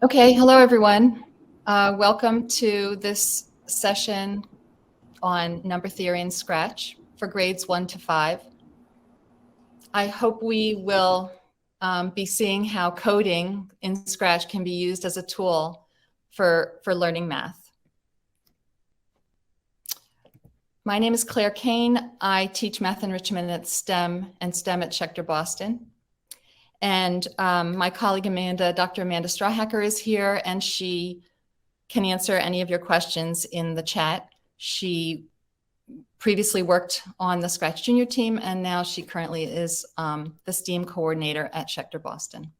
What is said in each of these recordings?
Okay, hello everyone. Welcome to this session on number theory in Scratch for grades 1 to 5. I hope we will be seeing how coding in Scratch can be used as a tool for learning math. My name is Claire Kane. I teach math enrichment at STEM and STEM at Schechter Boston. And my colleague Dr. Amanda Strawhacker is here, and she can answer any of your questions in the chat. She previously worked on the Scratch Junior team, and now she currently is the STEAM coordinator at Schechter Boston.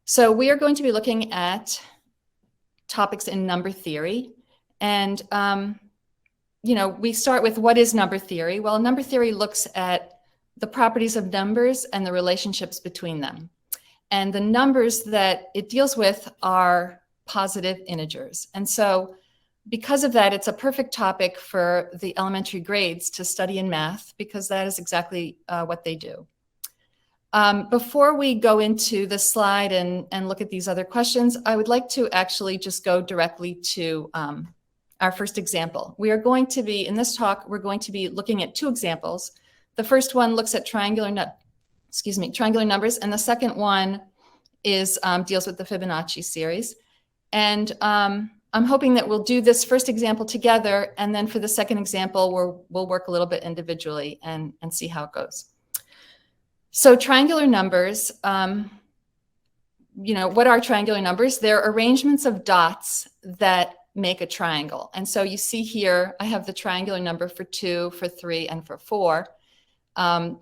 So we are going to be looking at topics in number theory. And, we start with what is number theory? Well, number theory looks at the properties of numbers and the relationships between them. And the numbers that it deals with are positive integers. And so because of that, it's a perfect topic for the elementary grades to study in math, because that is exactly what they do. Before we go into the slide and look at these other questions, I would like to actually just go directly to our first example. We are going to be, in this talk, we're going to be looking at two examples. The first one looks at triangular numbers, and the second one is deals with the Fibonacci series. And I'm hoping that we'll do this first example together, and then for the second example, we'll work a little bit individually and see how it goes. So triangular numbers, what are triangular numbers? They're arrangements of dots that make a triangle. And so you see here, I have the triangular number for 2, for 3, and for 4.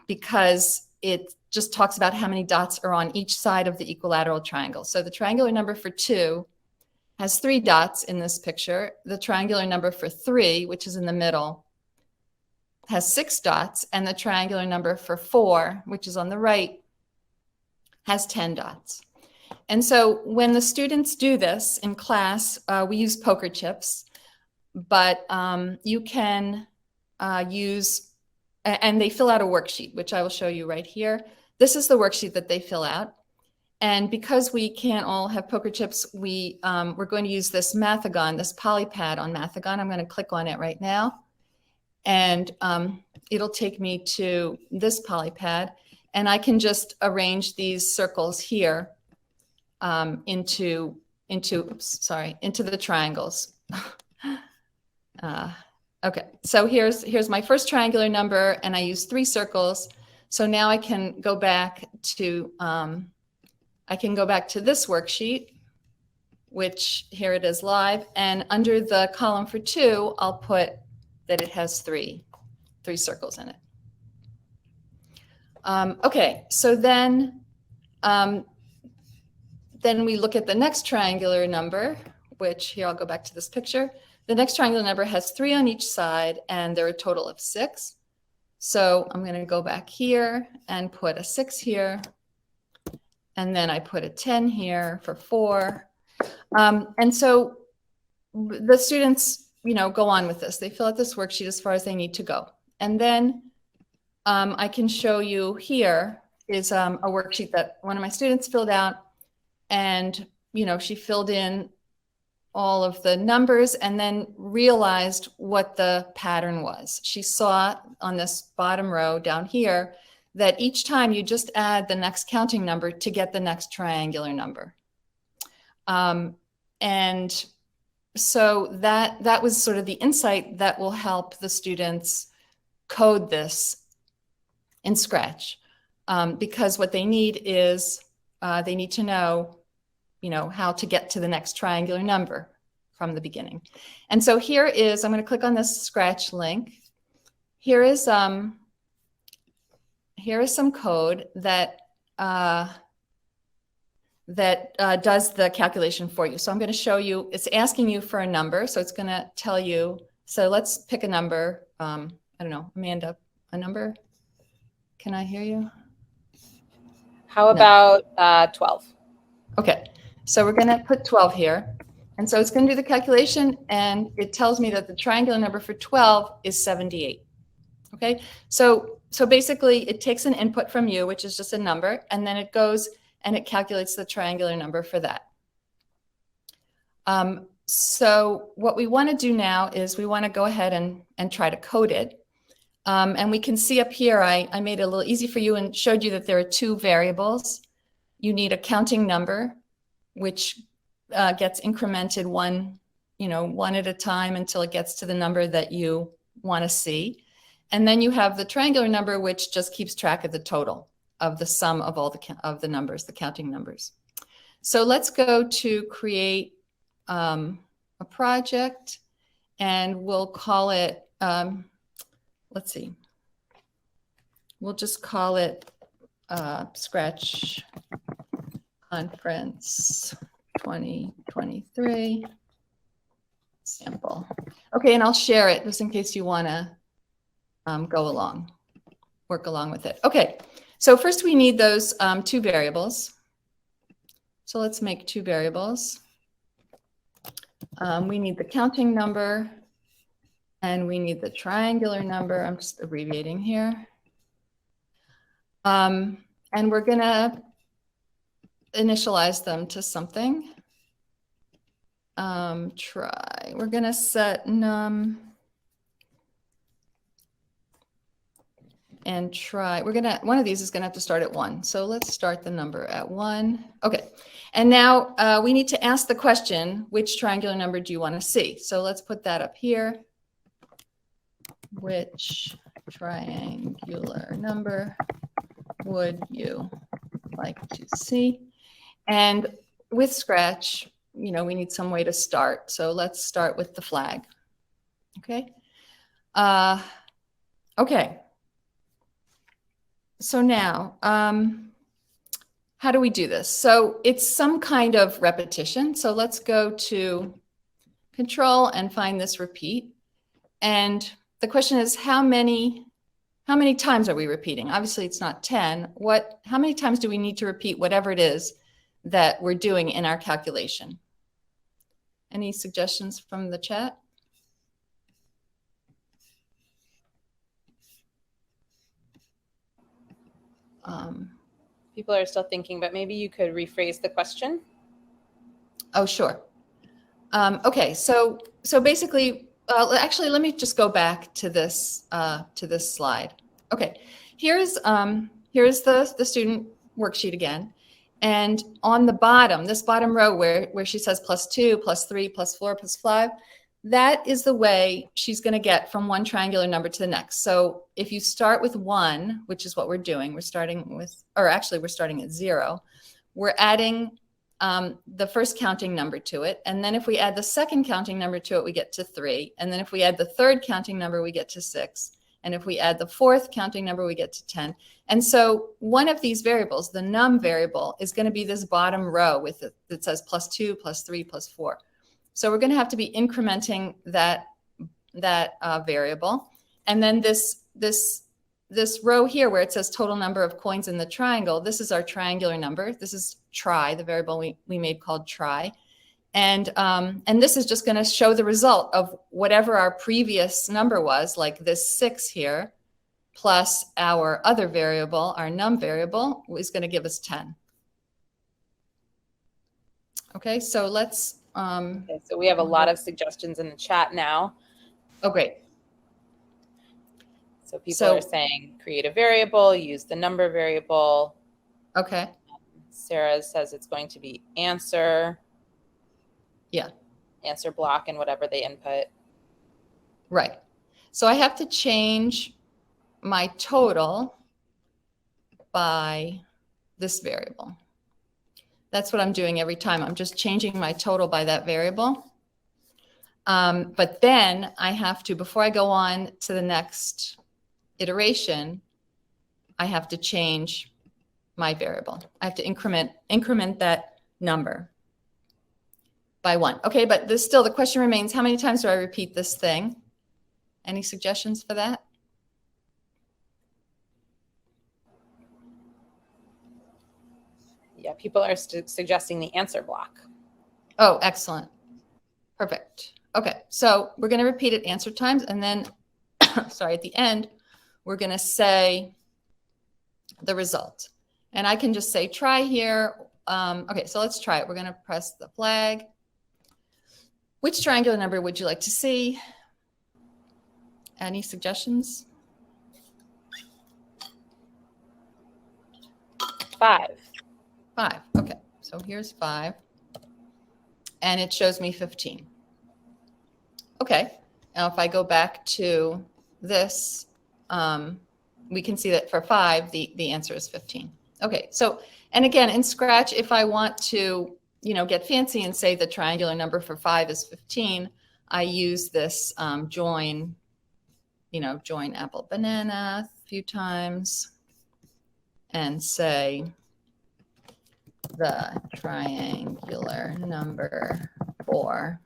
Because it just talks about how many dots are on each side of the equilateral triangle. So the triangular number for 2 has 3 dots in this picture. The triangular number for 3, which is in the middle, has 6 dots. And the triangular number for 4, which is on the right, has 10 dots. And so when the students do this in class, we use poker chips, but you can use, and they fill out a worksheet, which I will show you right here. This is the worksheet that they fill out. And because we can't all have poker chips, we're going to use this Mathagon, this polypad on Mathagon. I'm going to click on it right now. And it'll take me to this polypad. And I can just arrange these circles here into the triangles. Okay, so here's my first triangular number, and I use 3 circles. So now I can go back to this worksheet, which here it is live, and under the column for 2, I'll put that it has three circles in it. Okay, so then we look at the next triangular number, which here I'll go back to this picture. The next triangular number has 3 on each side, and there are a total of 6. So I'm going to go back here and put a 6 here. And then I put a 10 here for 4. And so the students, go on with this. They fill out this worksheet as far as they need to go. And then I can show you here is a worksheet that one of my students filled out. And, she filled in all of the numbers and then realized what the pattern was. She saw on this bottom row down here that each time you just add the next counting number to get the next triangular number. And so that was sort of the insight that will help the students code this in Scratch, because what they need is they need to know how to get to the next triangular number from the beginning. And so here is, I'm going to click on this Scratch link. Here is some code that does the calculation for you. So I'm going to show you, it's asking you for a number. So it's going to tell you, so let's pick a number. I don't know, Amanda, a number? Can I hear you? How about 12? Okay. So we're going to put 12 here. And so it's going to do the calculation, and it tells me that the triangular number for 12 is 78. Okay, so basically it takes an input from you, which is just a number, and then it goes and it calculates the triangular number for that. So what we want to do now is we want to go ahead and try to code it. And we can see up here, I made it a little easy for you and showed you that there are two variables. You need a counting number, which gets incremented one at a time until it gets to the number that you want to see. And then you have the triangular number, which just keeps track of the total of the sum of all the numbers, the counting numbers. So let's go to create a project, and we'll call it, let's see, we'll just call it Scratch Conference 2023 sample. Okay, and I'll share it just in case you want to work along with it. Okay, so first we need those two variables. So let's make two variables. We need the counting number and we need the triangular number. I'm just abbreviating here. And we're going to initialize them to something. Try. We're going to set num and try. One of these is going to have to start at 1. So let's start the number at 1. Okay. And now we need to ask the question, which triangular number do you want to see? So let's put that up here. Which triangular number would you like to see? And with Scratch, we need some way to start. So let's start with the flag. Okay. Okay. So now, how do we do this? So it's some kind of repetition. So let's go to Control and find this repeat. And the question is, how many times are we repeating? Obviously, it's not 10. How many times do we need to repeat whatever it is that we're doing in our calculation? Any suggestions from the chat? People are still thinking, but maybe you could rephrase the question. Oh, sure. Okay, so basically, actually, let me just go back to this slide. Okay, here's the student worksheet again, and on the bottom, this bottom row where she says +2, +3, +4, +5, that is the way she's going to get from one triangular number to the next. So if you start with 1, which is what we're doing, we're starting at 0. We're adding the first counting number to it. And then if we add the second counting number to it, we get to 3. And then if we add the third counting number, we get to 6. And if we add the fourth counting number, we get to 10. And so one of these variables, the num variable, is going to be this bottom row that says +2, +3, +4. So we're going to have to be incrementing that variable. And then this row here where it says total number of coins in the triangle, this is our triangular number. This is try, the variable we made called try. And this is just going to show the result of whatever our previous number was, like this 6 here, plus our other variable, our num variable, is going to give us 10. Okay, so let's... Okay, so we have a lot of suggestions in the chat now. Oh, great. So people are saying create a variable, use the number variable. Okay. Sarah says it's going to be answer. Yeah. Answer block and whatever they input. Right. So I have to change my total by this variable. That's what I'm doing every time. I'm just changing my total by that variable. But then I have to, before I go on to the next iteration, I have to change my variable. I have to increment that number by 1. Okay, but still the question remains, how many times do I repeat this thing? Any suggestions for that? Yeah, people are suggesting the answer block. Oh, excellent. Perfect. Okay, so we're going to repeat it answer times, and then, sorry, at the end, we're going to say the result. And I can just say try here. Okay, so let's try it. We're going to press the flag. Which triangular number would you like to see? Any suggestions? 5. 5. Okay, so here's 5. And it shows me 15. Okay, now if I go back to this, we can see that for 5, the answer is 15. Okay, so, and again, in Scratch, if I want to, get fancy and say the triangular number for 5 is 15, I use this join, join apple banana a few times and say the triangular number for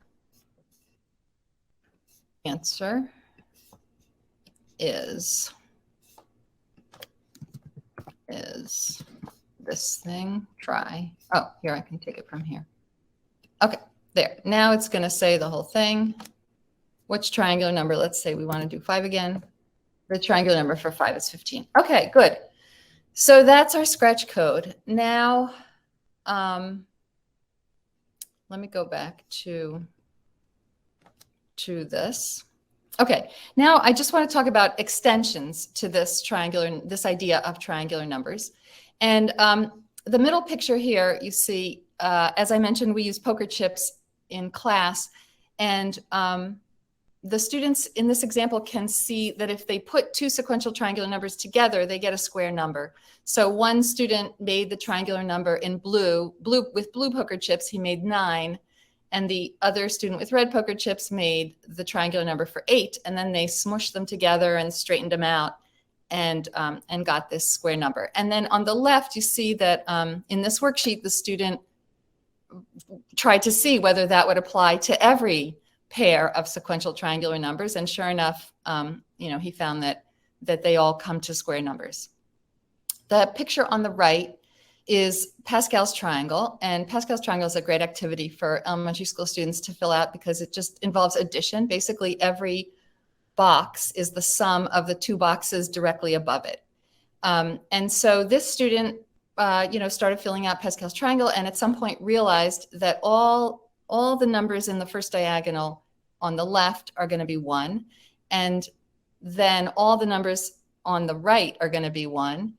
answer is this thing, try. Oh, here, I can take it from here. Okay, there. Now it's going to say the whole thing. Which triangular number? Let's say we want to do 5 again. The triangular number for 5 is 15. Okay, good. So that's our Scratch code. Now, let me go back to this. Okay, now I just want to talk about extensions to this idea of triangular numbers. And the middle picture here, you see, as I mentioned, we use poker chips in class. And the students in this example can see that if they put 2 sequential triangular numbers together, they get a square number. So one student made the triangular number in blue with blue poker chips, he made 9. And the other student with red poker chips made the triangular number for 8. And then they smushed them together and straightened them out and got this square number. And then on the left, you see that in this worksheet, the student tried to see whether that would apply to every pair of sequential triangular numbers. And sure enough, he found that they all come to square numbers. The picture on the right is Pascal's triangle. And Pascal's triangle is a great activity for elementary school students to fill out because it just involves addition. Basically, every box is the sum of the 2 boxes directly above it. And so this student, started filling out Pascal's triangle and at some point realized that all the numbers in the first diagonal on the left are going to be 1. And then all the numbers on the right are going to be 1.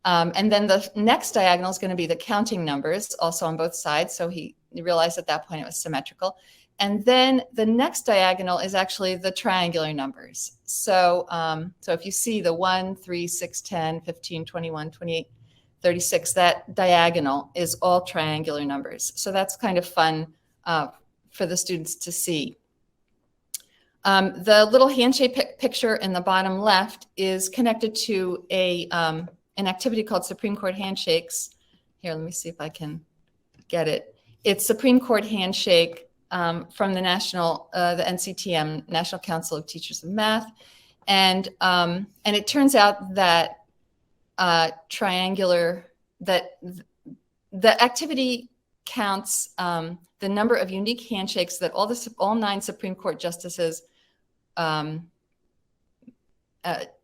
And then the next diagonal is going to be the counting numbers also on both sides. So he realized at that point it was symmetrical. And then the next diagonal is actually the triangular numbers. So, so if you see the 1, 3, 6, 10, 15, 21, 28, 36, that diagonal is all triangular numbers. So that's kind of fun for the students to see. The little handshake picture in the bottom left is connected to an activity called Supreme Court Handshakes. Here, let me see if I can get it. It's Supreme Court Handshake from the NCTM, National Council of Teachers of Math. And it turns out that the activity counts the number of unique handshakes that all 9 Supreme Court justices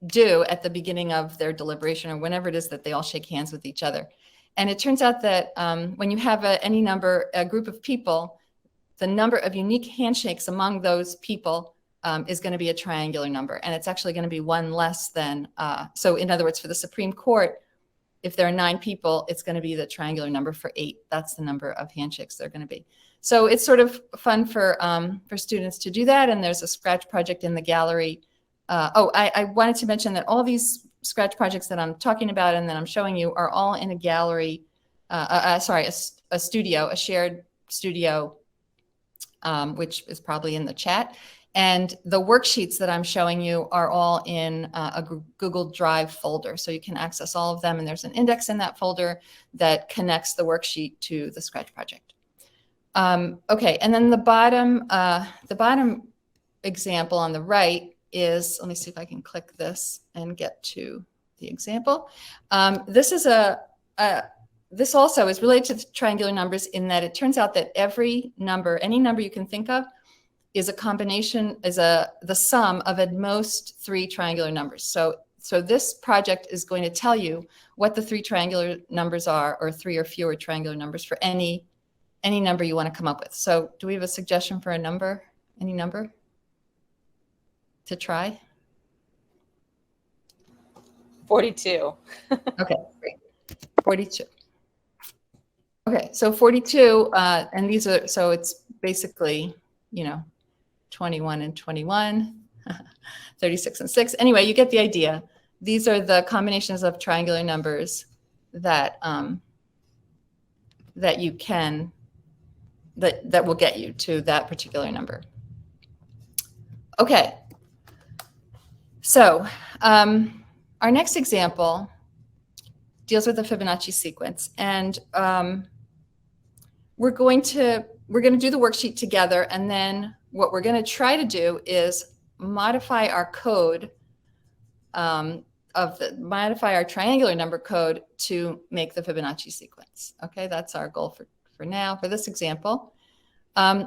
do at the beginning of their deliberation or whenever it is that they all shake hands with each other. And it turns out that when you have a group of people, the number of unique handshakes among those people is going to be a triangular number. And it's actually going to be 1 less than, so in other words, for the Supreme Court, if there are 9 people, it's going to be the triangular number for 8. That's the number of handshakes they're going to be. So it's sort of fun for students to do that. And there's a Scratch project in the gallery. I wanted to mention that all these Scratch projects that I'm talking about and that I'm showing you are all in a gallery, a studio, a shared studio, which is probably in the chat. And the worksheets that I'm showing you are all in a Google Drive folder. So you can access all of them. And there's an index in that folder that connects the worksheet to the Scratch project. Okay, and then the bottom example on the right is, let me see if I can click this and get to the example. This also is related to triangular numbers in that it turns out that every number, any number you can think of, is a combination, the sum of at most 3 triangular numbers. So this project is going to tell you what the 3 triangular numbers are, or 3 or fewer triangular numbers for any any number you want to come up with. So do we have a suggestion for a number? Any number to try? 42. Okay, great. 42. Okay, so 42, and these are, so it's basically, 21 and 21, 36 and 6. Anyway, you get the idea. These are the combinations of triangular numbers that that you can, that will get you to that particular number. Okay, so our next example deals with the Fibonacci sequence, and we're going to do the worksheet together, and then what we're going to try to do is modify our code modify our triangular number code to make the Fibonacci sequence. Okay, that's our goal for now, for this example.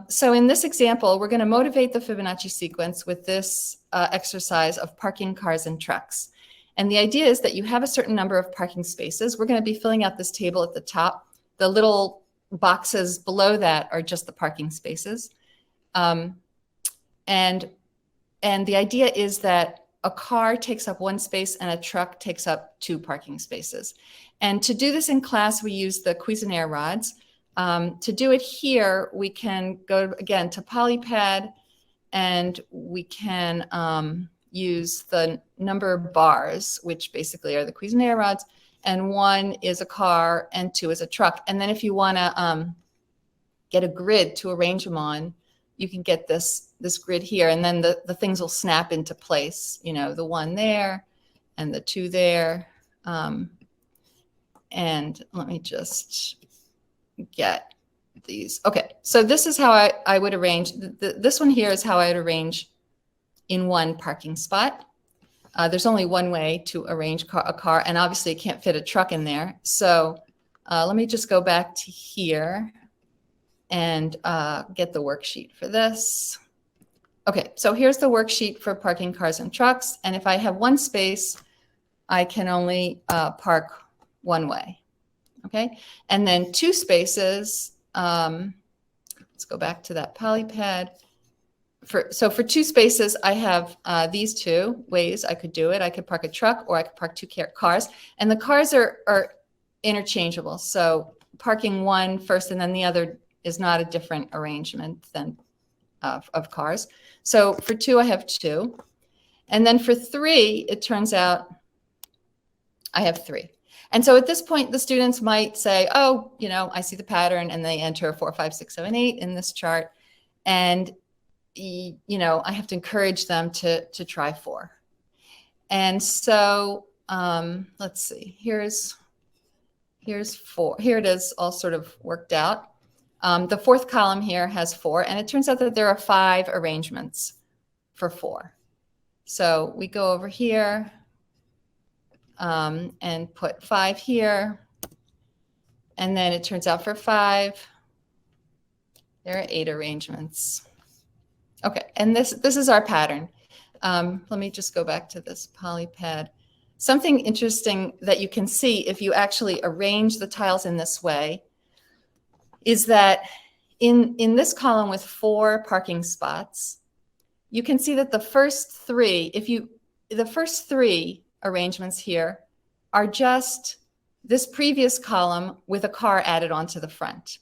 So in this example, we're going to motivate the Fibonacci sequence with this exercise of parking cars and trucks. And the idea is that you have a certain number of parking spaces. We're going to be filling out this table at the top. The little boxes below that are just the parking spaces. And the idea is that a car takes up one space and a truck takes up 2 parking spaces. And to do this in class, we use the Cuisenaire rods. To do it here, we can go again to PolyPad, and we can use the number of bars, which basically are the Cuisenaire rods, and 1 is a car and 2 is a truck. And then if you want to get a grid to arrange them on, you can get this grid here, and then the things will snap into place, the 1 there and the 2 there. And let me just get these. Okay, so this is how I would arrange. This one here is how I would arrange in 1 parking spot. There's only one way to arrange a car, and obviously it can't fit a truck in there. So let me just go back to here and get the worksheet for this. Okay, so here's the worksheet for parking cars and trucks. And if I have 1 space, I can only park 1 way. Okay, and then 2 spaces. Let's go back to that PolyPad. So for 2 spaces, I have these 2 ways I could do it. I could park a truck, or I could park 2 cars. And the cars are interchangeable. So parking 1 first and then the other is not a different arrangement than of cars. So for 2, I have 2. And then for 3, it turns out I have 3. And so at this point, the students might say, oh, I see the pattern, and they enter 4, 5, 6, 7, 8 in this chart. And, I have to encourage them to try 4. And so let's see, here's 4. Here it is all sort of worked out. The 4th column here has 4, and it turns out that there are 5 arrangements for 4. So we go over here and put 5 here, and then it turns out for 5, there are 8 arrangements. Okay, and this is our pattern. Let me just go back to this PolyPad. Something interesting that you can see if you actually arrange the tiles in this way is that in this column with 4 parking spots, you can see that the first 3, the first 3 arrangements here are just this previous column with a car added onto the front.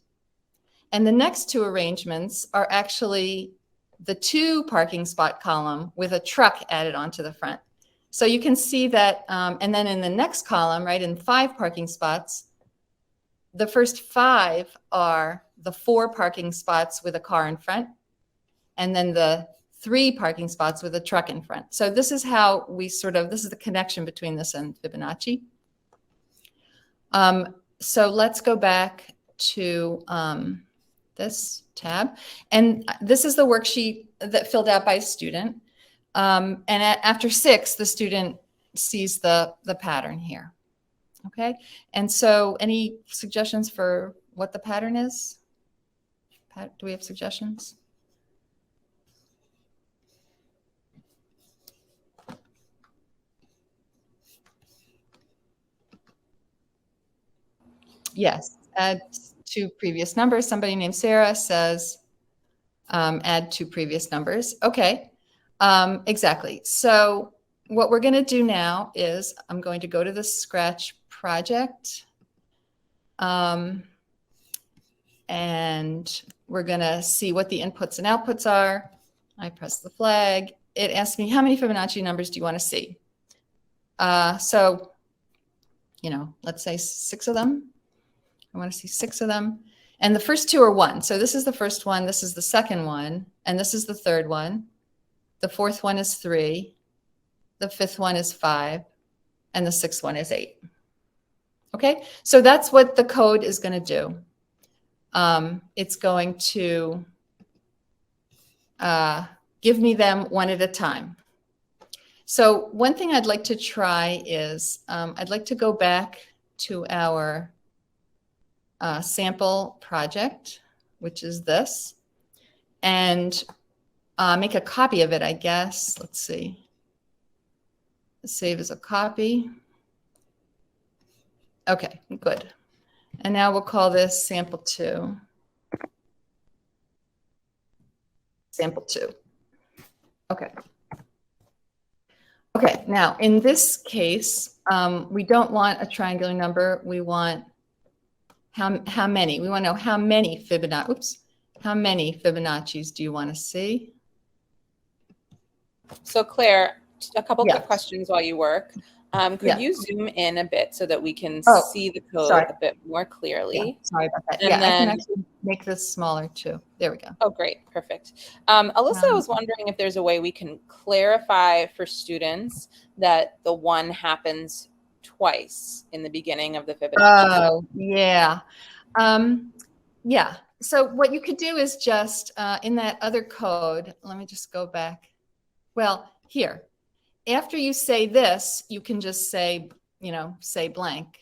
And the next 2 arrangements are actually the 2 parking spot column with a truck added onto the front. So you can see that, and then in the next column, right, in 5 parking spots, the first 5 are the 4 parking spots with a car in front, and then the 3 parking spots with a truck in front. So this is how we this is the connection between this and Fibonacci. So let's go back to this tab. And this is the worksheet that filled out by a student. And after 6, the student sees the pattern here. Okay, and so any suggestions for what the pattern is? Pat, do we have suggestions? Yes, add two previous numbers. Somebody named Sarah says, add two previous numbers. Okay, exactly. So what we're going to do now is I'm going to go to the Scratch project. And we're going to see what the inputs and outputs are. I press the flag. It asks me, how many Fibonacci numbers do you want to see? So, you know, let's say 6 of them. I want to see 6 of them. And the first 2 are 1. So this is the first one. This is the second one. And this is the third one. The fourth one is 3. The fifth one is 5. And the sixth one is 8. Okay, so that's what the code is going to do. It's going to give me them one at a time. So one thing I'd like to try is I'd like to go back to our sample project, which is this, and make a copy of it, I guess. Let's see. Save as a copy. Okay, good. And now we'll call this sample 2. Sample 2. Okay. Okay, now in this case, we don't want a triangular number. We want how many? We want to know how many Fibonacci. Oops. How many Fibonacci's do you want to see? So Claire, a couple Yeah. quick questions while you work. Could Yeah. you zoom in a bit so that we can Oh, see the code sorry. a bit more clearly? Yeah, sorry about that. And yeah, I can then- actually make this smaller too. There we go. Oh, great. Perfect. Alyssa, I was wondering if there's a way we can clarify for students that the 1 happens twice in the beginning of the Fibonacci. Oh, yeah. Yeah. So what you could do is just in that other code, let me just go back. Well, here, after you say this, you can just say, you know, say blank.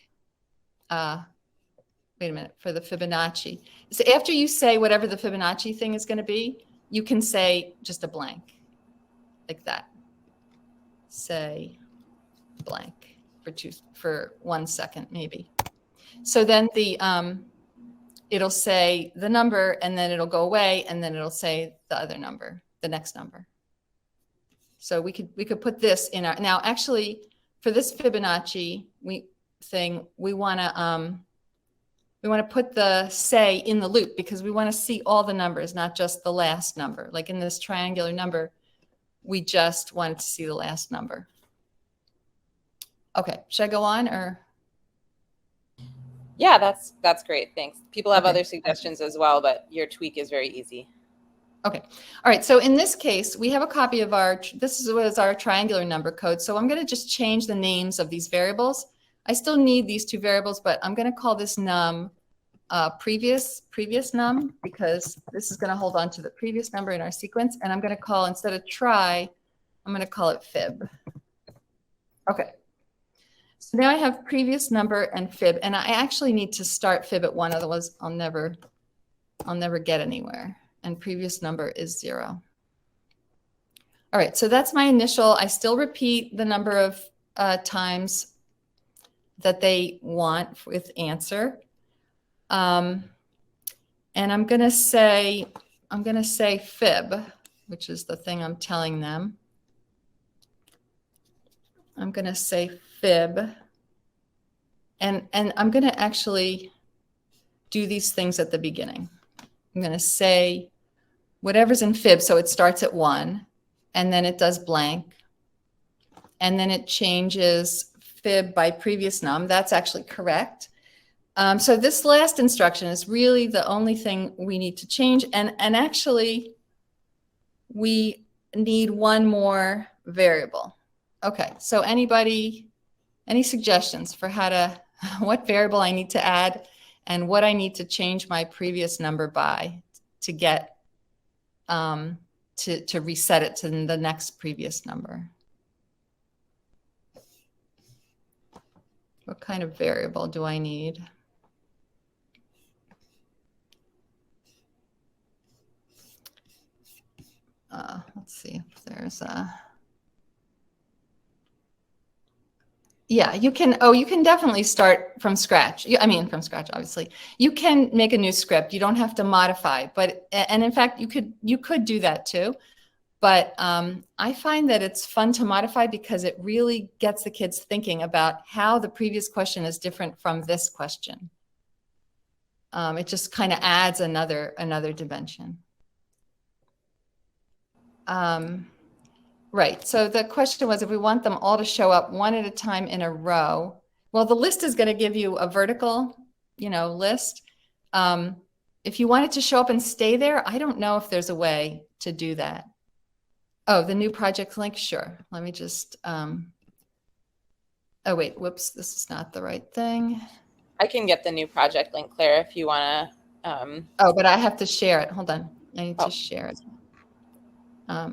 Wait a minute, for the Fibonacci. So after you say whatever the Fibonacci thing is going to be, you can say just a blank like that. Say blank for 1 second, maybe. So then the it'll say the number, and then it'll go away, and then it'll say the other number, the next number. So we could put this in our, now actually for this Fibonacci we want to put the say in the loop because we want to see all the numbers, not just the last number. Like in this triangular number, we just wanted to see the last number. Okay, should I go on or? Yeah, that's great. Thanks. People have Okay. other suggestions as well, but your tweak is very easy. Okay. All right. So in this case, we have a copy of this was our triangular number code. So I'm going to just change the names of these variables. I still need these 2 variables, but I'm going to call this num previous num because this is going to hold on to the previous number in our sequence. And I'm going to call, instead of try, I'm going to call it fib. Okay. So now I have previous number and fib, and I actually need to start fib at 1, otherwise I'll never get anywhere. And previous number is 0. All right, so that's my initial. I still repeat the number of times that they want with answer. And I'm going to say fib, which is the thing I'm telling them. I'm going to say fib. And I'm going to actually do these things at the beginning. I'm going to say whatever's in fib. So it starts at 1, and then it does blank. And then it changes fib by previous num. That's actually correct. So this last instruction is really the only thing we need to change. And actually, we need 1 more variable. Okay, so any suggestions for what variable I need to add and what I need to change my previous number by to get, to reset it to the next previous number? What kind of variable do I need? Let's see if there's a... Yeah, you can. Oh, you can definitely start from scratch. I mean, from scratch, obviously. You can make a new script. You don't have to modify, but and in fact, you could do that too. But I find that it's fun to modify because it really gets the kids thinking about how the previous question is different from this question. It just kind of adds another dimension. Right. So the question was if we want them all to show up one at a time in a row. Well, the list is going to give you a vertical, list. If you want it to show up and stay there, I don't know if there's a way to do that. Oh, the new project link. Sure. Let me just, oh, wait, whoops. This is not the right thing. I can get the new project link, Claire, if you want to. Oh, but I have to share it. Hold on. I need to share it.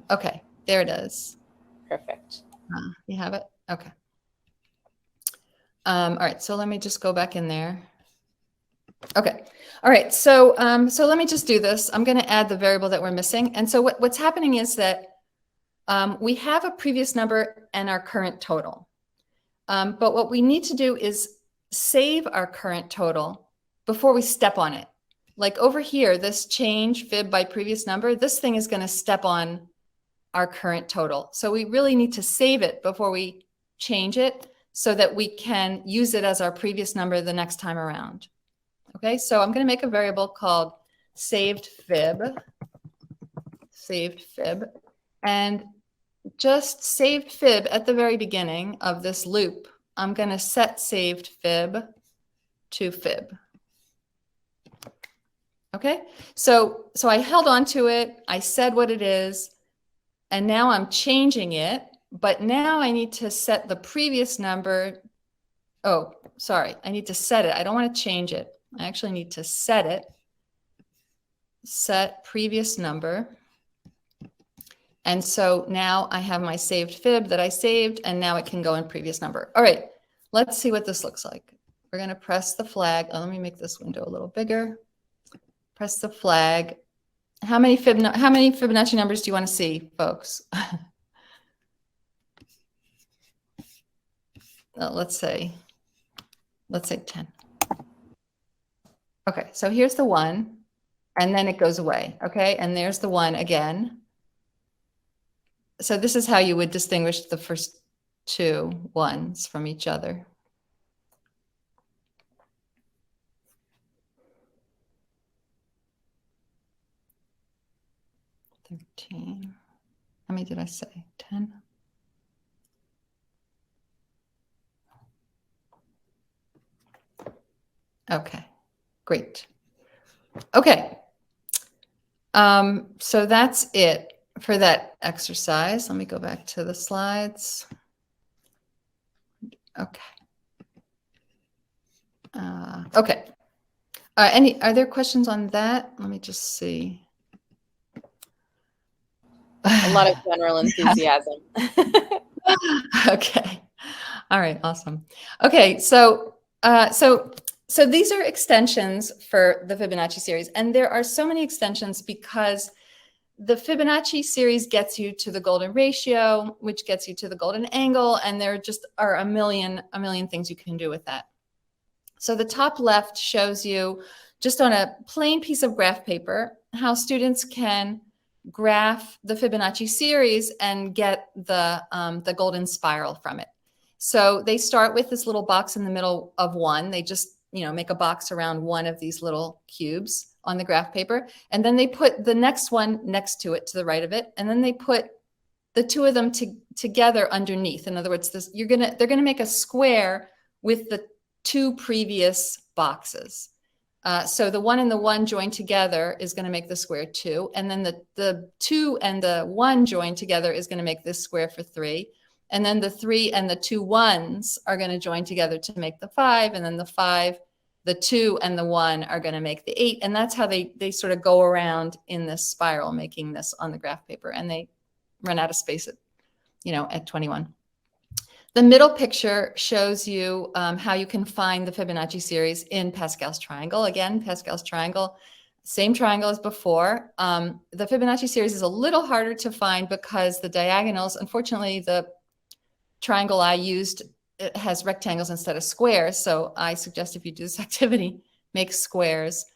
Okay. There it is. Perfect. You have it? Okay. All right. So let me just go back in there. Okay. All right. So, so let me just do this. I'm going to add the variable that we're missing. And so what's happening is that we have a previous number and our current total. But what we need to do is save our current total before we step on it. Like over here, this change fib by previous number, this thing is going to step on our current total. So we really need to save it before we change it so that we can use it as our previous number the next time around. Okay, so I'm going to make a variable called saved fib, and just saved fib at the very beginning of this loop. I'm going to set saved fib to fib. Okay, so I held on to it. I said what it is. And now I'm changing it, but now I need to set the previous number. Oh, sorry, I need to set it. I don't want to change it. I actually need to set it. Set previous number. And so now I have my saved fib that I saved, and now it can go in previous number. All right, let's see what this looks like. We're going to press the flag. Oh, let me make this window a little bigger. Press the flag. How many Fibonacci numbers do you want to see, folks? Let's say 10. Okay, so here's the 1, and then it goes away. Okay, and there's the 1 again. So this is how you would distinguish the first 2 ones from each other. How many did I say? 10? Okay, great. Okay. So that's it for that exercise. Let me go back to the slides. Okay. Okay. Are there questions on that? Let me just see. A lot of general enthusiasm. Okay. All right. Awesome. Okay. So these are extensions for the Fibonacci series, and there are so many extensions because the Fibonacci series gets you to the golden ratio, which gets you to the golden angle, and there just are a million things you can do with that. So the top left shows you just on a plain piece of graph paper how students can graph the Fibonacci series and get the golden spiral from it. So they start with this little box in the middle of 1. They just, make a box around one of these little cubes on the graph paper. And then they put the next one next to it, to the right of it. And then they put the 2 of them together underneath. In other words, they're going to make a square with the 2 previous boxes. So the 1 and the 1 joined together is going to make the square 2. And then the 2 and the 1 joined together is going to make this square for 3. And then the 3 and the 2 1s are going to join together to make the 5. And then the 5, the 2 and the 1 are going to make the 8. And that's how they sort of go around in this spiral, making this on the graph paper. And they run out of space at 21. The middle picture shows you how you can find the Fibonacci series in Pascal's triangle. Again, Pascal's triangle, same triangle as before. The Fibonacci series is a little harder to find because the diagonals, unfortunately, the triangle I used it has rectangles instead of squares. So I suggest if you do this activity, make squares,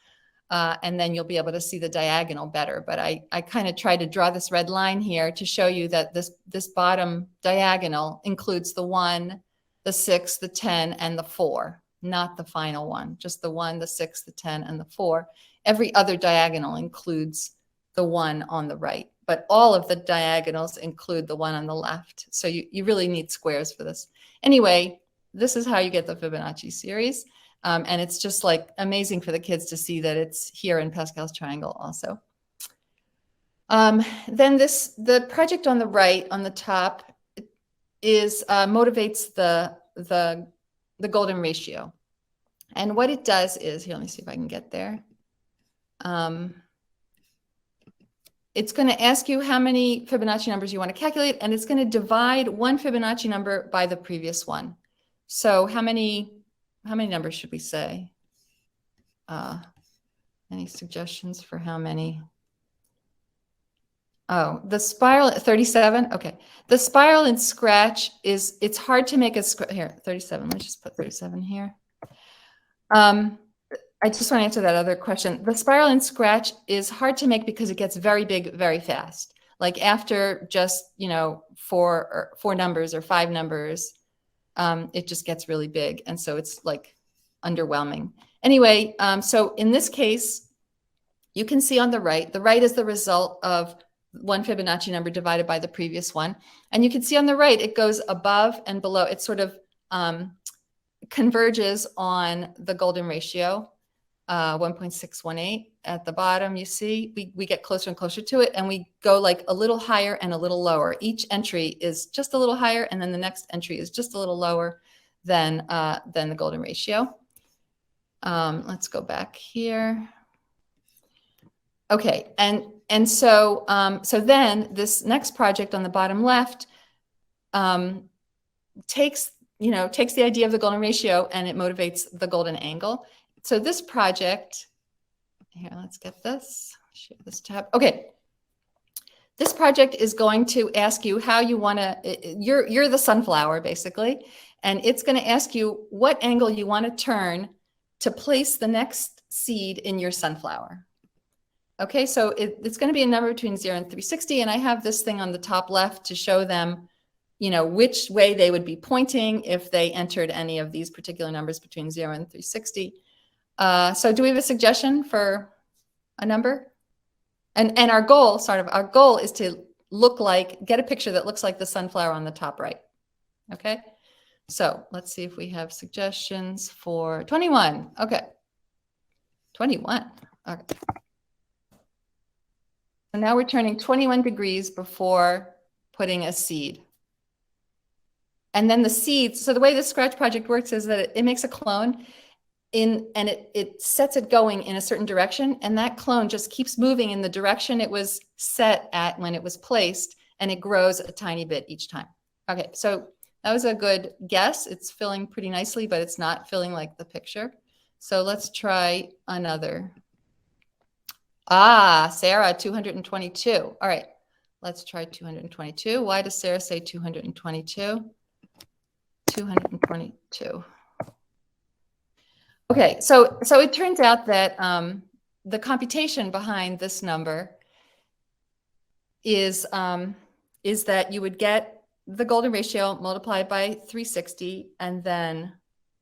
and then you'll be able to see the diagonal better. But I kind of tried to draw this red line here to show you that this bottom diagonal includes the 1, the 6, the 10, and the 4, not the final one, just the 1, the 6, the 10, and the 4. Every other diagonal includes the 1 on the right, but all of the diagonals include the 1 on the left. So you really need squares for this. Anyway, this is how you get the Fibonacci series. And it's just like amazing for the kids to see that it's here in Pascal's triangle also. Then the project on the right, on the top, is motivates the golden ratio. And what it does is, here, let me see if I can get there. It's going to ask you how many Fibonacci numbers you want to calculate, and it's going to divide one Fibonacci number by the previous one. So how many numbers should we say? Any suggestions for how many? Oh, the spiral, 37. Okay. The spiral in Scratch is, it's hard to make a, here, 37. Let's just put 37 here. I just want to answer that other question. The spiral in Scratch is hard to make because it gets very big very fast. Like after just, you know, four numbers or 5 numbers, it just gets really big. And so it's like underwhelming. Anyway, so in this case, you can see on the right is the result of one Fibonacci number divided by the previous one. And you can see on the right, it goes above and below. It sort of converges on the golden ratio, 1.618. At the bottom, you see, we get closer and closer to it, and we go like a little higher and a little lower. Each entry is just a little higher, and then the next entry is just a little lower than the golden ratio. Let's go back here. Okay, and so so then this next project on the bottom left takes the idea of the golden ratio and it motivates the golden angle. So this project, here, let's get this, share this tab. Okay, this project is going to ask you how you want to, you're the sunflower basically, and it's going to ask you what angle you want to turn to place the next seed in your sunflower. Okay, so it's going to be a number between 0 and 360, and I have this thing on the top left to show them, you know, which way they would be pointing if they entered any of these particular numbers between 0 and 360. So do we have a suggestion for a number? And our goal is to get a picture that looks like the sunflower on the top right. Okay, so let's see if we have suggestions for 21. Okay, 21. Okay. So now we're turning 21 degrees before putting a seed. And then the seeds, so the way the Scratch project works is that it makes a clone and it sets it going in a certain direction, and that clone just keeps moving in the direction it was set at when it was placed, and it grows a tiny bit each time. Okay, so that was a good guess. It's filling pretty nicely, but it's not filling like the picture. So let's try another. Ah, Sarah, 222. All right, let's try 222. Why does Sarah say 222? 222. Okay, so it turns out that the computation behind this number is that you would get the golden ratio multiplied by 360 and then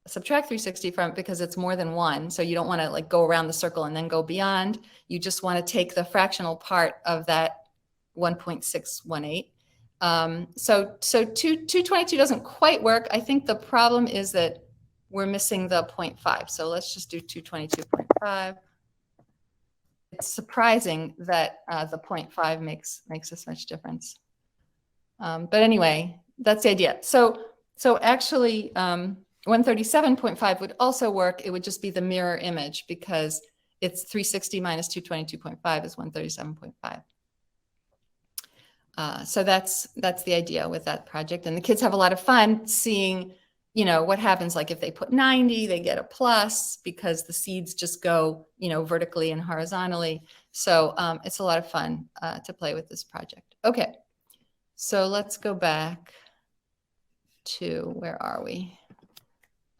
subtract 360 from it because it's more than 1. So you don't want to like go around the circle and then go beyond. You just want to take the fractional part of that 1.618. So 222 doesn't quite work. I think the problem is that we're missing the 0.5. So let's just do 222.5. It's surprising that the 0.5 makes this much difference. But anyway, that's the idea. So actually 137.5 would also work. It would just be the mirror image because it's 360 minus 222.5 is 137.5. So that's the idea with that project. And the kids have a lot of fun seeing, you know, what happens. Like if they put 90, they get a plus because the seeds just go, you know, vertically and horizontally. So it's a lot of fun to play with this project. Okay, so let's go back. 2. Where are we?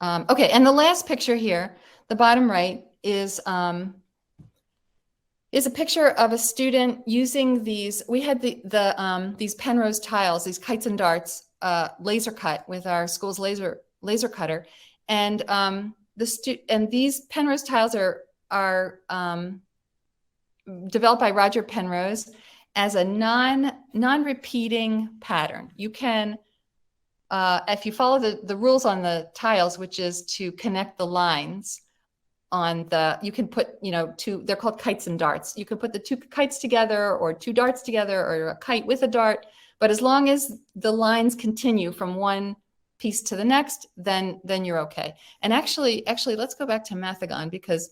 Okay, and the last picture here, the bottom right, is a picture of a student using these. We had these Penrose tiles, these kites and darts, laser cut with our school's laser cutter, and these Penrose tiles are developed by Roger Penrose as a non-repeating pattern. You can, if you follow the rules on the tiles, which is to connect the lines on you can put, they're called kites and darts. You can put the 2 kites together or 2 darts together or a kite with a dart, but as long as the lines continue from one piece to the next, then you're okay. And actually, let's go back to Mathagon, because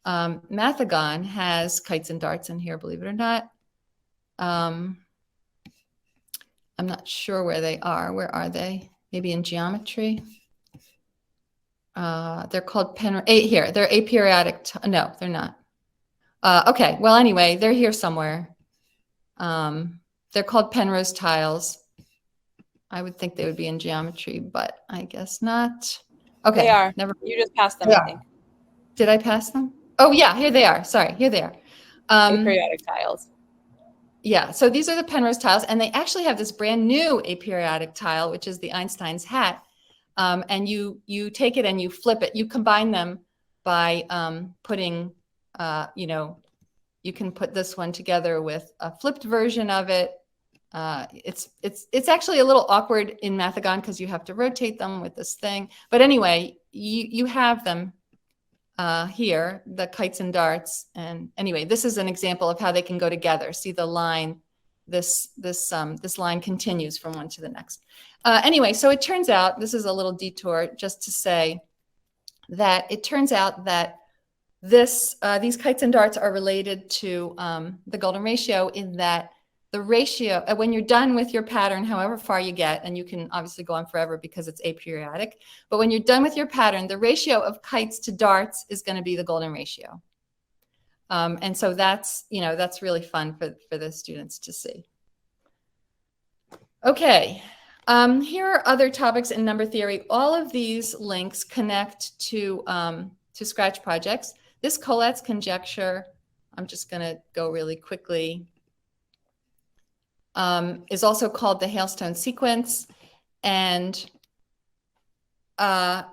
Mathagon has kites and darts in here, believe it or not. I'm not sure where they are. Where are they? Maybe in geometry. They're called here. They're aperiodic. No, they're not. Okay. Well, anyway, they're here somewhere. They're called Penrose tiles. I would think they would be in geometry, but I guess not. Okay. They are. Never. You just passed them, Yeah. I think. Did I pass them? Oh, yeah. Here they are. Sorry. Here they are. Aperiodic tiles. Yeah, so these are the Penrose tiles, and they actually have this brand new aperiodic tile, which is the Einstein's hat. And you take it and you flip it. You combine them by putting, you can put this one together with a flipped version of it. It's actually a little awkward in Mathagon because you have to rotate them with this thing. But anyway, you have them here, the kites and darts. And anyway, this is an example of how they can go together. See the line, this line continues from one to the next. Anyway, so it turns out, this is a little detour just to say that it turns out that these kites and darts are related to the golden ratio, in that the ratio, when you're done with your pattern, however far you get, and you can obviously go on forever because it's aperiodic, but when you're done with your pattern, the ratio of kites to darts is going to be the golden ratio. And so that's really fun for the students to see. Okay, here are other topics in number theory. All of these links connect to Scratch projects. This Collat's conjecture, I'm just going to go really quickly, is also called the hailstone sequence. And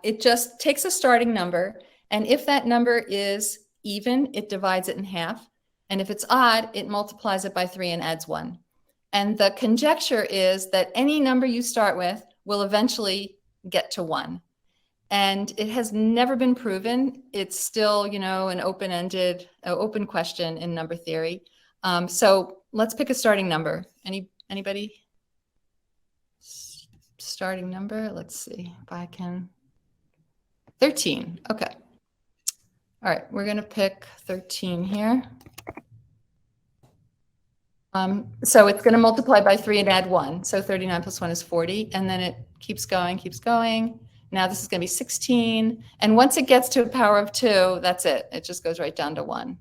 it just takes a starting number. And if that number is even, it divides it in half. And if it's odd, it multiplies it by 3 and adds 1. And the conjecture is that any number you start with will eventually get to 1. And it has never been proven. It's still, an open-ended, open question in number theory. So let's pick a starting number. Anybody? Starting number, let's see if I can. 13, okay. All right, we're gonna pick 13 here. So it's gonna multiply by 3 and add 1. So 39 plus 1 is 40, and then it keeps going, keeps going. Now this is gonna be 16. And once it gets to a power of 2, that's it. It just goes right down to 1.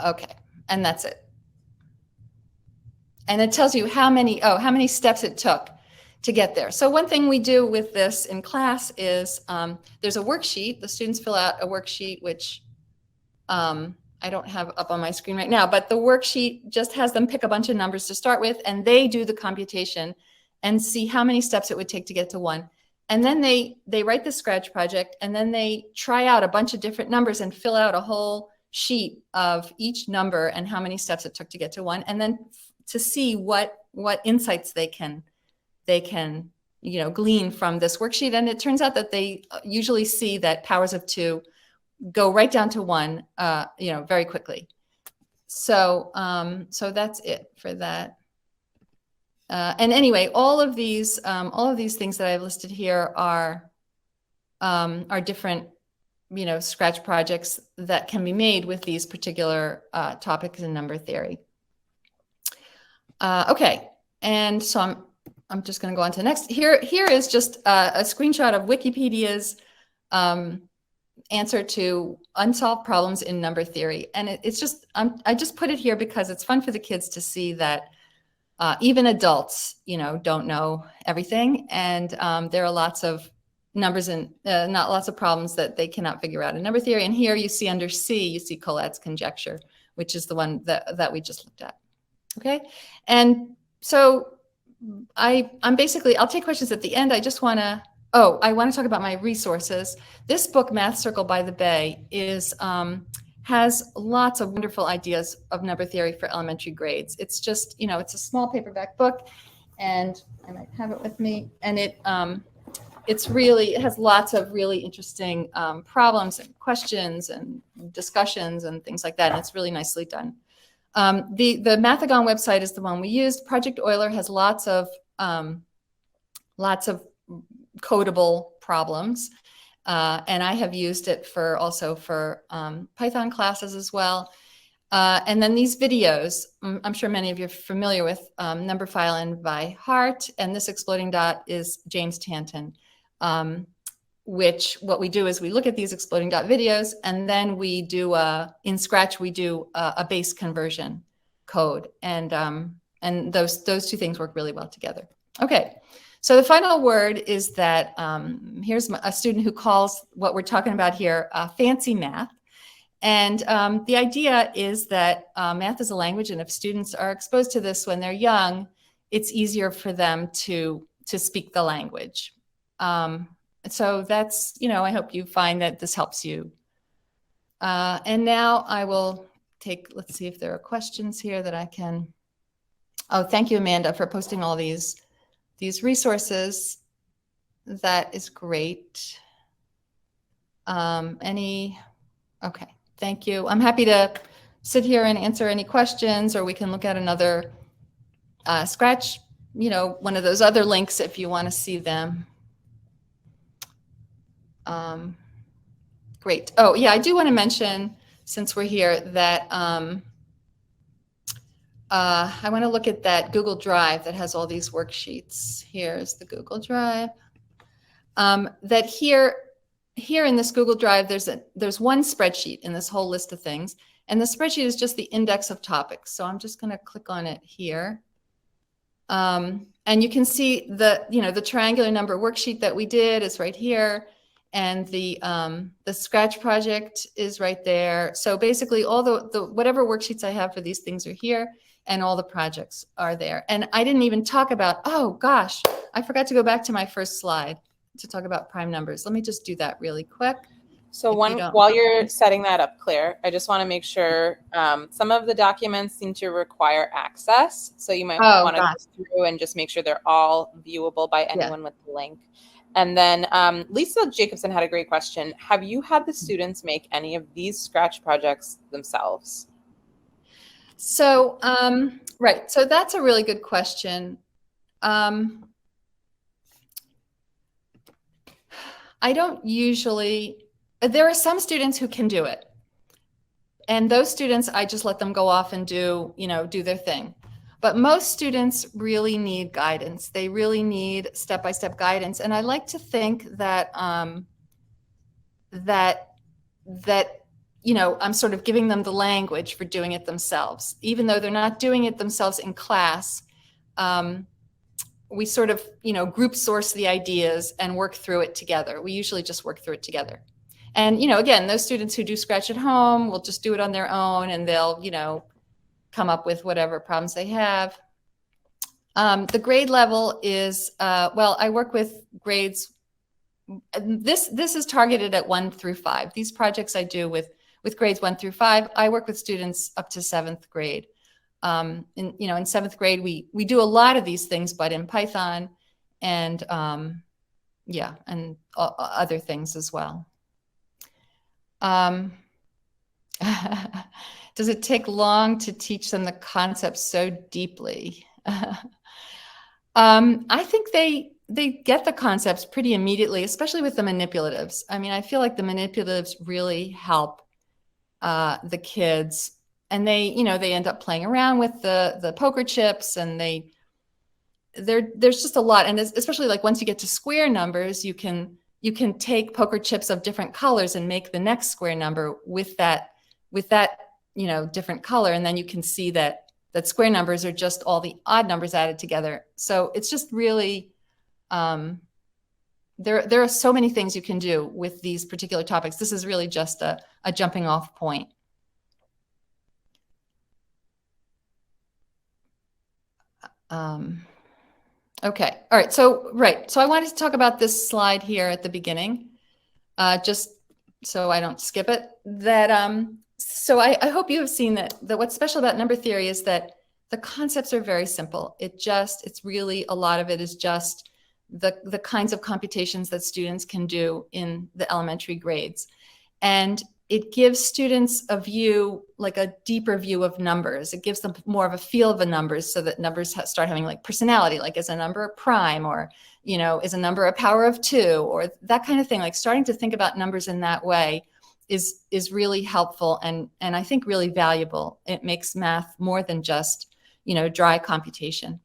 Okay, and that's it. And it tells you how many steps it took to get there. So one thing we do with this in class is there's a worksheet. The students fill out a worksheet, which I don't have up on my screen right now, but the worksheet just has them pick a bunch of numbers to start with, and they do the computation and see how many steps it would take to get to 1. And then they write the Scratch project, and then they try out a bunch of different numbers and fill out a whole sheet of each number and how many steps it took to get to 1, and then to see what insights they can glean from this worksheet. And it turns out that they usually see that powers of 2 go right down to 1 very quickly. So that's it for that. And anyway, all of these things that I've listed here are different Scratch projects that can be made with these particular topics in number theory. Okay, and so I'm just going to go on to the next. Here is just a screenshot of Wikipedia's answer to unsolved problems in number theory, and it's just I just put it here because it's fun for the kids to see that even adults, don't know everything. And there are lots of numbers and not lots of problems that they cannot figure out in number theory. And here you see under C, you see Collat's conjecture, which is the one that we just looked at. Okay. And so I'm basically, I'll take questions at the end. I just want to, I want to talk about my resources. This book, Math Circle by the Bay, has lots of wonderful ideas of number theory for elementary grades. It's just, it's a small paperback book, and I might have it with me. And it has lots of really interesting problems and questions and discussions and things like that. And it's really nicely done. The Mathagon website is the one we used. Project Euler has lots of codable problems. And I have used it also for Python classes as well. And then these videos, I'm sure many of you are familiar with Numberphile and by heart. And this exploding dot is James Tanton, which what we do is we look at these exploding dot videos, and then we do in Scratch, we do a base conversion code. And those two things work really well together. Okay. So the final word is that here's a student who calls what we're talking about here fancy math. And the idea is that math is a language, and if students are exposed to this when they're young, it's easier for them to speak the language. So that's, I hope you find that this helps you. And now I will let's see if there are questions here that I can. Oh, thank you, Amanda, for posting all these resources. That is great. Okay, thank you. I'm happy to sit here and answer any questions, or we can look at another Scratch, one of those other links if you want to see them. Great. Oh, yeah, I do want to mention, since we're here, that I want to look at that Google Drive that has all these worksheets. Here's the Google Drive. That here in this Google Drive, there's one spreadsheet in this whole list of things, and the spreadsheet is just the index of topics. So I'm just going to click on it here, and you can see the triangular number worksheet that we did is right here, and the Scratch project is right there. So basically, all the whatever worksheets I have for these things are here, and all the projects are there. And I didn't even talk about, oh gosh, I forgot to go back to my first slide to talk about prime numbers. Let me just do that really quick. So while you're setting that up, Claire, I just want to make sure some of the documents seem to require access. So you might want to go through and just make sure they're all viewable by anyone with the link. And then Lisa Jacobson had a great question. Have you had the students make any of these Scratch projects themselves? So, right. So that's a really good question. I don't usually, there are some students who can do it. And those students, I just let them go off and do their thing. But most students really need guidance. They really need step-by-step guidance. And I like to think that I'm sort of giving them the language for doing it themselves. Even though they're not doing it themselves in class, we sort of, group source the ideas and work through it together. We usually just work through it together. And, again, those students who do Scratch at home will just do it on their own, and they'll, come up with whatever problems they have. The grade level is, I work with grades. This is targeted at 1 through 5. These projects I do with grades 1 through 5. I work with students up to 7th grade. In 7th grade, we do a lot of these things, but in Python and and other things as well. Does it take long to teach them the concepts so deeply? I think they get the concepts pretty immediately, especially with the manipulatives. I mean, I feel like the manipulatives really help the kids, and they end up playing around with the poker chips, and there's just a lot. And especially like once you get to square numbers, you can take poker chips of different colors and make the next square number with that different color. And then you can see that that square numbers are just all the odd numbers added together. So it's just really, there are so many things you can do with these particular topics. This is really just a jumping off point. Okay, all right, so I wanted to talk about this slide here at the beginning, just so I don't skip it. So I hope you have seen that what's special about number theory is that the concepts are very simple. It's really, a lot of it is just the kinds of computations that students can do in the elementary grades. And it gives students a view, like a deeper view of numbers. It gives them more of a feel of the numbers, so that numbers start having like personality, like is a number a prime, or, you know, is a number a power of 2, or that kind of thing. Like starting to think about numbers in that way is really helpful and I think really valuable. It makes math more than just, you know, dry computation.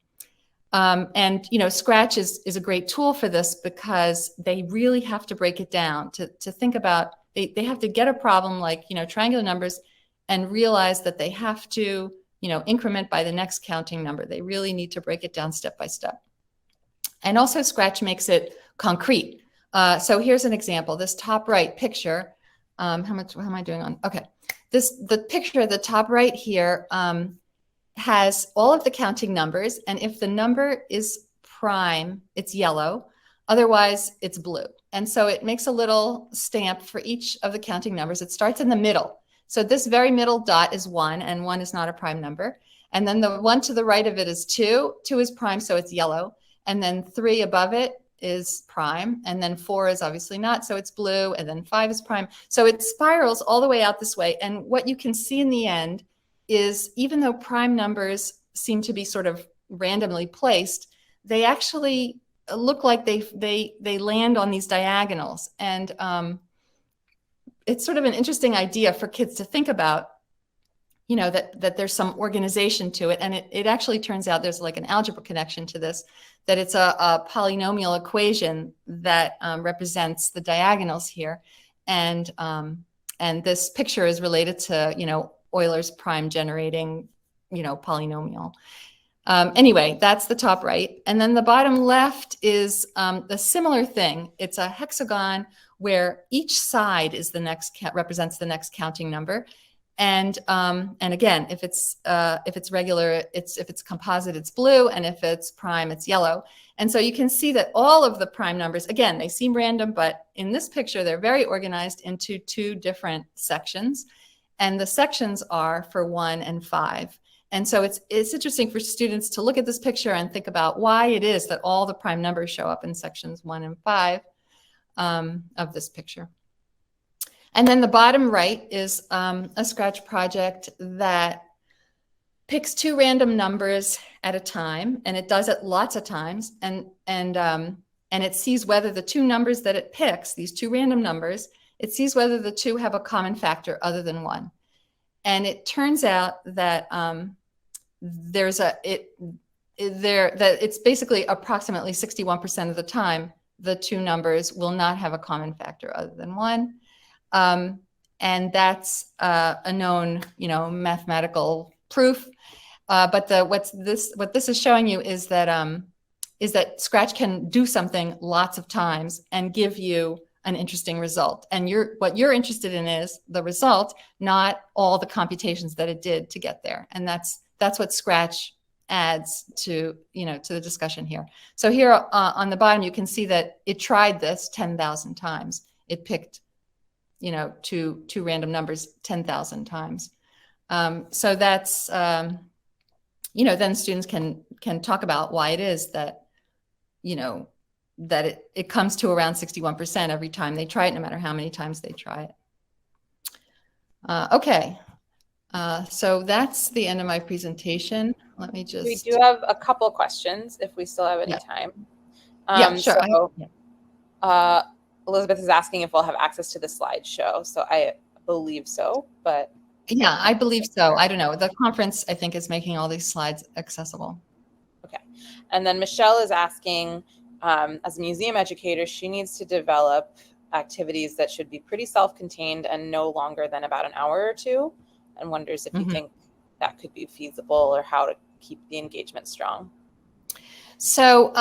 And, you know, Scratch is a great tool for this, because they really have to break it down to think about, they have to get a problem like, you know, triangular numbers, and realize that they have to, you know, increment by the next counting number. They really need to break it down step by step. And also Scratch makes it concrete. So here's an example. This top right picture, how am I doing on? Okay. The picture at the top right here has all of the counting numbers. And if the number is prime, it's yellow. Otherwise, it's blue. And so it makes a little stamp for each of the counting numbers. It starts in the middle. So this very middle dot is 1, and 1 is not a prime number. And then the one to the right of it is 2. 2 is prime, so it's yellow. And then 3 above it is prime. And then 4 is obviously not, so it's blue. And then 5 is prime. So it spirals all the way out this way. And what you can see in the end is, even though prime numbers seem to be sort of randomly placed, they actually look like they land on these diagonals. And it's sort of an interesting idea for kids to think about, you know, that there's some organization to it. And it actually turns out there's like an algebra connection to this, that it's a polynomial equation that represents the diagonals here. And this picture is related to, you know, Euler's prime generating, you know, polynomial. Anyway, that's the top right. And then the bottom left is a similar thing. It's a hexagon where each side is represents the next counting number. And again, if it's regular, if it's composite, it's blue, and if it's prime, it's yellow. And so you can see that all of the prime numbers, again, they seem random, but in this picture, they're very organized into 2 different sections. And the sections are for 1 and 5. And so it's interesting for students to look at this picture and think about why it is that all the prime numbers show up in sections 1 and 5 of this picture. And then the bottom right is a Scratch project that picks 2 random numbers at a time, and it does it lots of times. And it sees whether the 2 numbers that it picks, these 2 random numbers, it sees whether the 2 have a common factor other than 1. And it turns out that it's basically approximately 61% of the time the 2 numbers will not have a common factor other than 1. And that's a known, you know, mathematical proof. But what this is showing you is that Scratch can do something lots of times and give you an interesting result. And what you're interested in is the result, not all the computations that it did to get there. And that's what Scratch adds to, you know, to the discussion here. So here on the bottom, you can see that it tried this 10,000 times. It picked, you know, two random numbers 10,000 times. So that's, you know, then students can talk about why it is that, you know, that it comes to around 61% every time they try it, no matter how many times they try it. Okay, so that's the end of my presentation. Let me just... We do have a couple questions if we still have any time. Yeah, sure. So, Elizabeth is asking if we'll have access to the slideshow. So I believe so, but... Yeah, I believe so. I don't know. The conference, I think, is making all these slides accessible. Okay. And then Michelle is asking, as a museum educator, she needs to develop activities that should be pretty self-contained and no longer than about an hour or 2, and wonders if you think that could be feasible, or how to keep the engagement strong? So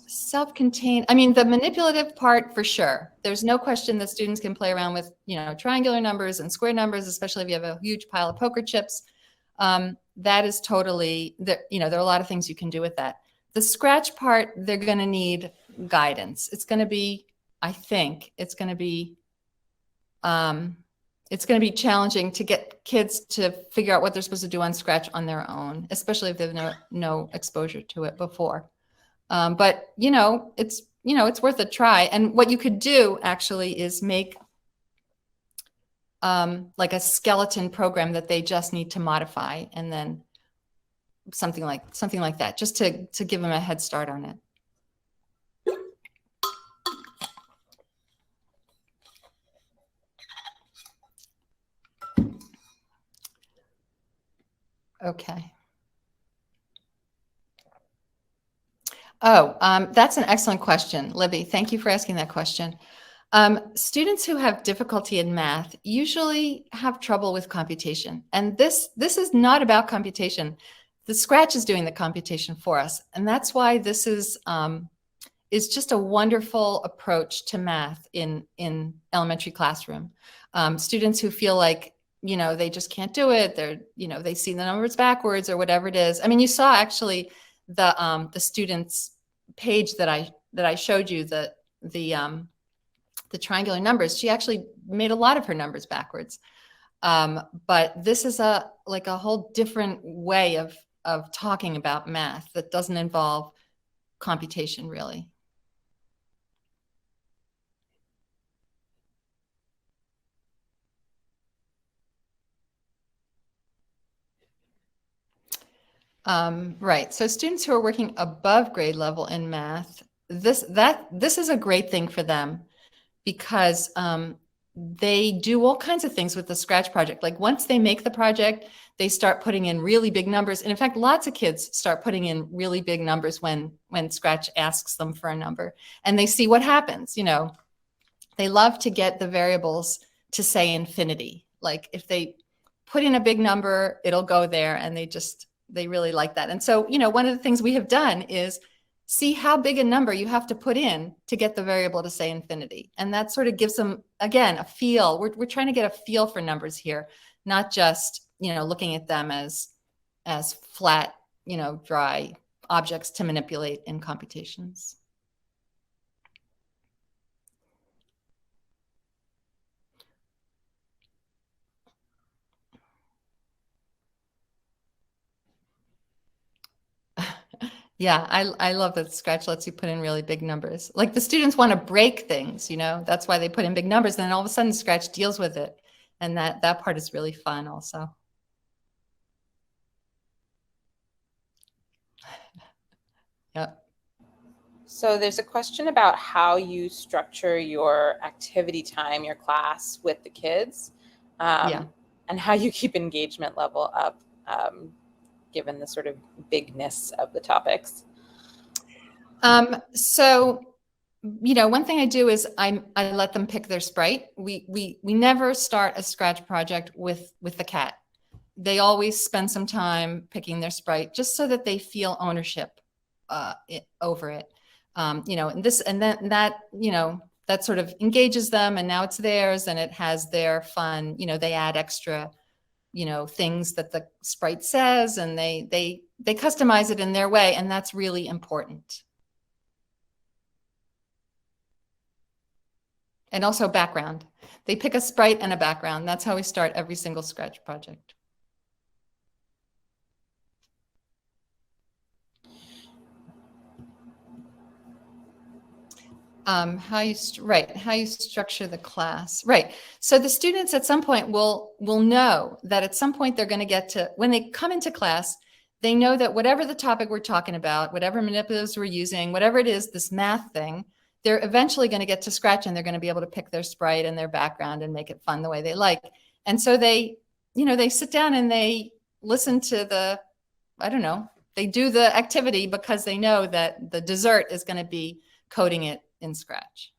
self-contained, I mean, the manipulative part for sure. There's no question that students can play around with, triangular numbers and square numbers, especially if you have a huge pile of poker chips. That is totally, there are a lot of things you can do with that. The scratch part, they're going to need guidance. It's going to be, I think, it's going to be challenging to get kids to figure out what they're supposed to do on Scratch on their own, especially if they've no exposure to it before. But it's worth a try. And what you could do actually is make like a skeleton program that they just need to modify, and then something like that, just to give them a head start on it. Okay. Oh, that's an excellent question, Libby. Thank you for asking that question. Students who have difficulty in math usually have trouble with computation. And this is not about computation. The Scratch is doing the computation for us. And that's why this is just a wonderful approach to math in elementary classroom. Students who feel like, they just can't do it. They're, they see the numbers backwards or whatever it is. I mean, you saw actually the students page that I showed you, the triangular numbers. She actually made a lot of her numbers backwards. But this is like a whole different way of talking about math that doesn't involve computation, really. Right. So students who are working above grade level in math, this is a great thing for them, because they do all kinds of things with the Scratch project. Like once they make the project, they start putting in really big numbers. And in fact, lots of kids start putting in really big numbers when Scratch asks them for a number, and they see what happens. They love to get the variables to say infinity. Like if they put in a big number, it'll go there, and they really like that. And so, one of the things we have done is see how big a number you have to put in to get the variable to say infinity. And that sort of gives them, again, a feel. We're trying to get a feel for numbers here, not just, looking at them as flat, dry objects to manipulate in computations. Yeah, I love that Scratch lets you put in really big numbers. Like the students want to break things, that's why they put in big numbers. And then all of a sudden Scratch deals with it. And that part is really fun also. Yep. So there's a question about how you structure your activity time, your class with the kids, Yeah. and how you keep engagement level up, given the sort of bigness of the topics. So, one thing I do is I let them pick their sprite. We never start a Scratch project with the cat. They always spend some time picking their sprite, just so that they feel ownership over it. And that sort of engages them, and now it's theirs, and it has their fun. They add extra, things that the sprite says, and they customize it in their way, and that's really important. And also background. They pick a sprite and a background. That's how we start every single Scratch project. How you structure the class. Right. So the students at some point will know that at some point they're going to get to, when they come into class, they know that whatever the topic we're talking about, whatever manipulatives we're using, whatever it is, this math thing, they're eventually going to get to Scratch, and they're going to be able to pick their sprite and their background and make it fun the way they like. And so they sit down and they listen to they do the activity because they know that the dessert is going to be coding it in Scratch.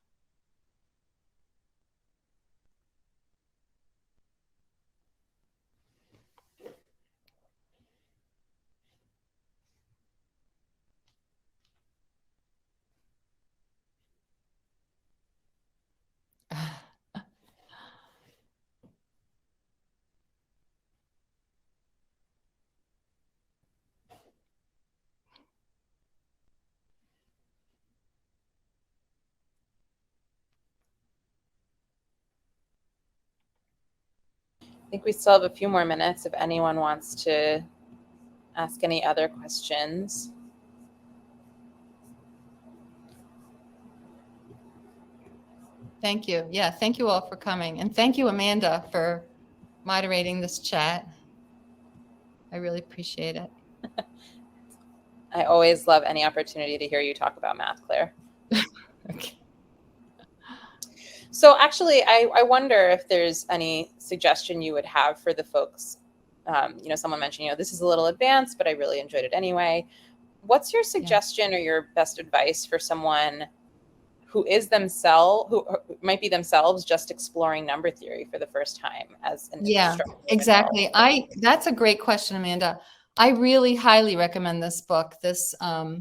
think we still have a few more minutes if anyone wants to ask any other questions. Thank you. Yeah, thank you all for coming. And thank you, Amanda, for moderating this chat. I really appreciate it. I always love any opportunity to hear you talk about math, Claire. Okay. So actually, I wonder if there's any suggestion you would have for the folks. Someone mentioned, this is a little advanced, but I really enjoyed it anyway. What's your suggestion or your best advice for someone who might be themselves just exploring number theory for the first time as an instructor? Exactly. That's a great question, Amanda. I really highly recommend this book, this Math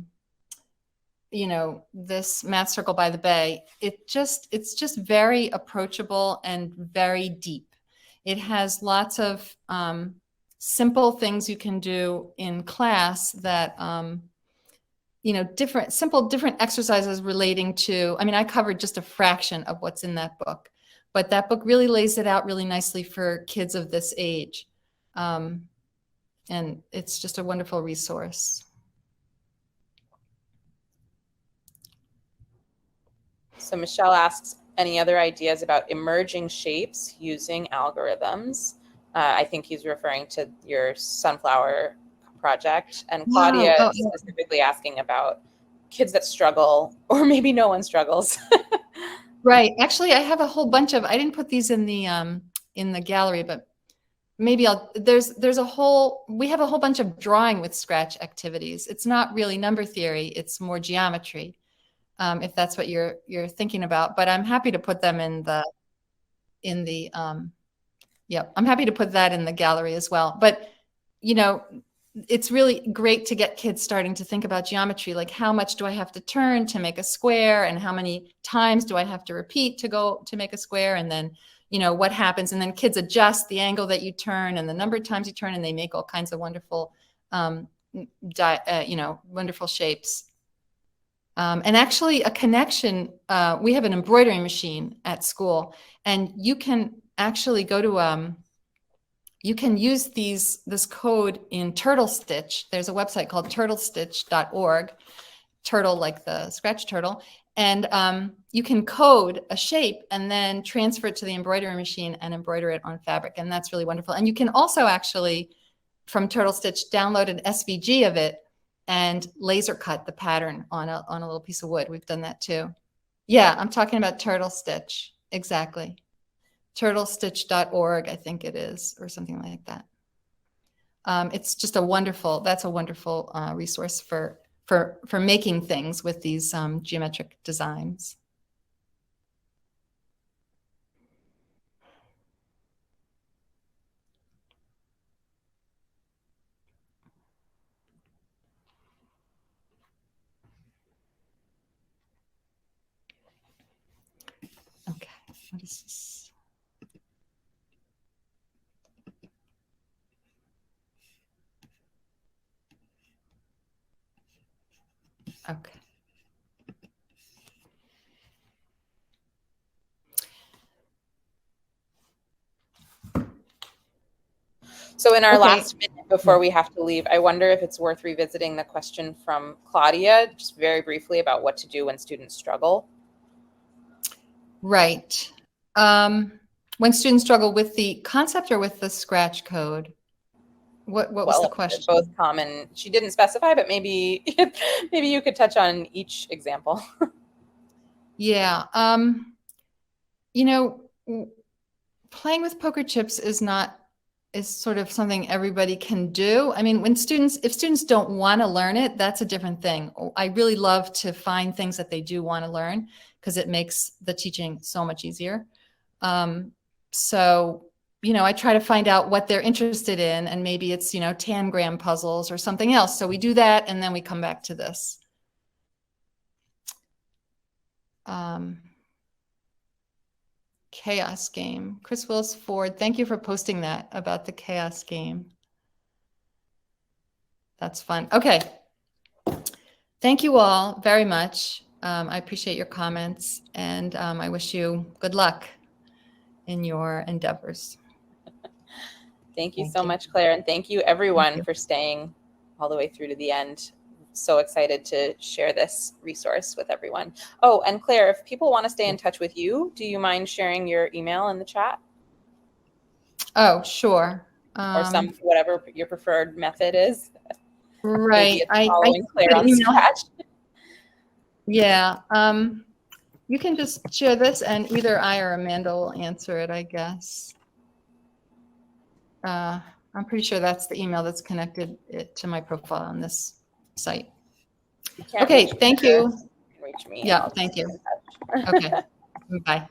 Circle by the Bay. It's just very approachable and very deep. It has lots of simple things you can do in class that different exercises relating to, I covered just a fraction of what's in that book, but that book really lays it out really nicely for kids of this age. And it's just a wonderful resource. So Michelle asks, any other ideas about emerging shapes using algorithms? I think he's referring to your sunflower project. And Claudia is specifically asking about kids that struggle, or maybe no one struggles. Right. Actually, I have a whole bunch of, I didn't put these in the gallery, but maybe we have a whole bunch of drawing with Scratch activities. It's not really number theory. It's more geometry. If that's what you're thinking about, but I'm happy to put them I'm happy to put that in the gallery as well. But, it's really great to get kids starting to think about geometry, like how much do I have to turn to make a square, and how many times do I have to repeat to make a square, and then, what happens, and then kids adjust the angle that you turn and the number of times you turn, and they make all kinds of wonderful, wonderful shapes. And actually a connection, we have an embroidery machine at school, and you can actually go to, you can use this code in Turtle Stitch. There's a website called turtlestitch.org, turtle like the Scratch turtle. And you can code a shape and then transfer it to the embroidery machine and embroider it on fabric. And that's really wonderful. And you can also actually, from Turtle Stitch, download an SVG of it and laser cut the pattern on a little piece of wood. We've done that too. Yeah, I'm talking about Turtle Stitch. Exactly. turtlestitch.org, I think it is, or something like that. It's just that's a wonderful resource for making things with these geometric designs. Okay, what is this? Okay. So in our last minute before we have to leave, I wonder if it's worth revisiting the question from Claudia, just very briefly, about what to do when students struggle. Right. When students struggle with the concept or with the Scratch code? What was the question? Both common. She didn't specify, but maybe you could touch on each example. Yeah. Playing with poker chips is sort of something everybody can do. If students don't want to learn it, that's a different thing. I really love to find things that they do want to learn, because it makes the teaching so much easier. So, I try to find out what they're interested in, and maybe it's, tangram puzzles or something else. So we do that, and then we come back to this. Chaos game. Chris Willis Ford, thank you for posting that about the chaos game. That's fun. Okay. Thank you all very much. I appreciate your comments, and I wish you good luck in your endeavors. Thank you so much, Claire. And thank you everyone for staying all the way through to the end. So excited to share this resource with everyone. Oh, and Claire, if people want to stay in touch with you, do you mind sharing your email in the chat? Oh, sure. Or whatever your preferred method is. Right. Following Claire on Scratch. Yeah. You can just share this and either I or Amanda will answer it, I guess. I'm pretty sure that's the email that's connected to my profile on this site. Okay, thank you. Reach me. Yeah, thank you. Okay, bye.